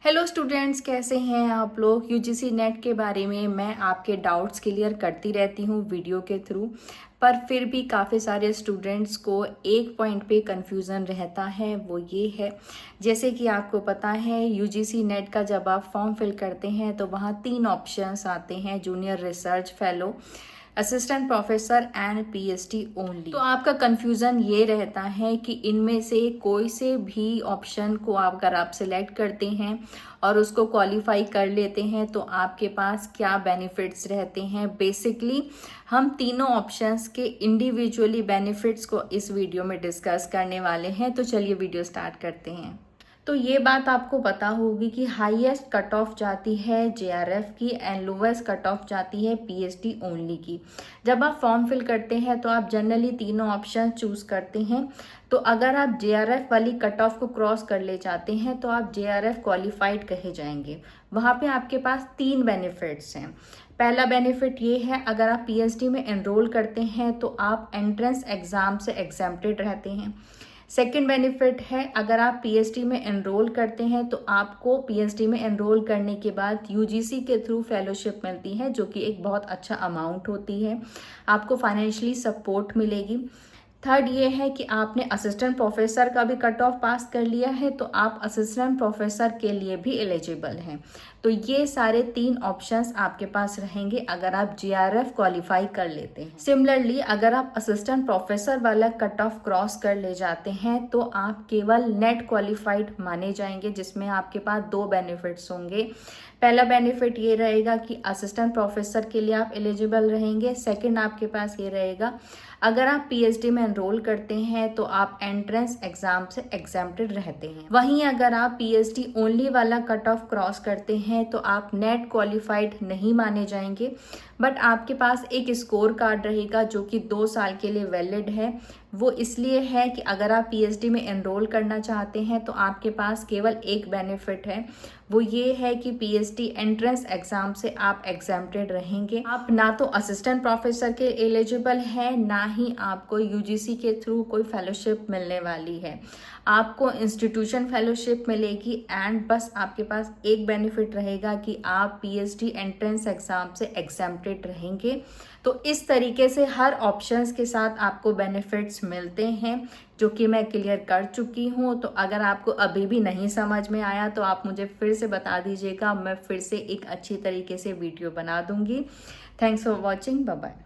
Hello students, कैसे हैं आप लोग। यूजीसी नेट के बारे में मैं आपके डाउट्स क्लियर करती रहती हूँ वीडियो के थ्रू, पर फिर भी काफ़ी सारे स्टूडेंट्स को एक पॉइंट पे कंफ्यूजन रहता है। वो ये है, जैसे कि आपको पता है यूजीसी नेट का जब आप फॉर्म फिल करते हैं तो वहाँ 3 ऑप्शंस आते हैं: junior research fellow, assistant professor and PhD only. तो आपका कंफ्यूजन ये रहता है कि इनमें से कोई से भी ऑप्शन को अगर आप सिलेक्ट करते हैं और उसको क्वालिफाई कर लेते हैं तो आपके पास क्या बेनिफिट्स रहते हैं। बेसिकली हम तीनों ऑप्शंस के इंडिविजुअली बेनिफिट्स को इस वीडियो में डिस्कस करने वाले हैं। तो चलिए वीडियो स्टार्ट करते हैं। तो ये बात आपको पता होगी कि हाईएस्ट कट ऑफ जाती है जेआरएफ की एंड लोवेस्ट कट ऑफ जाती है पीएचडी ओनली की। जब आप फॉर्म फिल करते हैं तो आप जनरली तीनों ऑप्शन चूज करते हैं। तो अगर आप जेआरएफ वाली कट ऑफ को क्रॉस कर ले जाते हैं तो आप जेआरएफ क्वालिफाइड कहे जाएंगे। वहाँ पे आपके पास 3 बेनिफिट्स हैं। पहला बेनिफिट ये है, अगर आप पीएचडी में एनरोल करते हैं तो आप एंट्रेंस एग्जाम से एग्जेम्प्टेड रहते हैं। सेकेंड बेनिफिट है, अगर आप पीएचडी में एनरोल करते हैं तो आपको पीएचडी में एनरोल करने के बाद यूजीसी के थ्रू फेलोशिप मिलती है, जो कि एक बहुत अच्छा अमाउंट होती है। आपको फाइनेंशियली सपोर्ट मिलेगी। थर्ड ये है कि आपने असिस्टेंट प्रोफेसर का भी कट ऑफ पास कर लिया है तो आप असिस्टेंट प्रोफेसर के लिए भी एलिजिबल हैं। तो ये सारे 3 ऑप्शंस आपके पास रहेंगे अगर आप जीआरएफ क्वालिफाई कर लेते हैं। सिमिलरली अगर आप असिस्टेंट प्रोफेसर वाला कट ऑफ क्रॉस कर ले जाते हैं तो आप केवल नेट क्वालिफाइड माने जाएंगे, जिसमें आपके पास 2 बेनिफिट्स होंगे। पहला बेनिफिट ये रहेगा कि असिस्टेंट प्रोफेसर के लिए आप एलिजिबल रहेंगे। सेकंड आपके पास ये रहेगा, अगर आप पीएचडी में एनरोल करते हैं तो आप एंट्रेंस एग्जाम से एग्जेम्प्टेड रहते हैं। वहीं अगर आप पीएचडी ओनली वाला कट ऑफ क्रॉस करते हैं तो आप नेट क्वालिफाइड नहीं माने जाएंगे, बट आपके पास एक स्कोर कार्ड रहेगा जो कि 2 साल के लिए वैलिड है। वो इसलिए है कि अगर आप पीएचडी में एनरोल करना चाहते हैं तो आपके पास केवल एक बेनिफिट है, वो ये है कि पीएचडी एंट्रेंस एग्जाम से आप एग्जेम्प्टेड रहेंगे। आप ना तो असिस्टेंट प्रोफेसर के एलिजिबल हैं, ना ही आपको यूजीसी के थ्रू कोई फेलोशिप मिलने वाली है। आपको इंस्टीट्यूशन फेलोशिप मिलेगी एंड बस आपके पास एक बेनिफिट रहेगा कि आप पीएचडी एंट्रेंस एग्जाम से एग्जेम्प्टेड रहेंगे। तो इस तरीके से हर ऑप्शंस के साथ आपको बेनिफिट्स मिलते हैं, जो कि मैं क्लियर कर चुकी हूँ। तो अगर आपको अभी भी नहीं समझ में आया तो आप मुझे फिर से बता दीजिएगा, मैं फिर से एक अच्छी तरीके से वीडियो बना दूंगी। Thanks for watching, bye bye.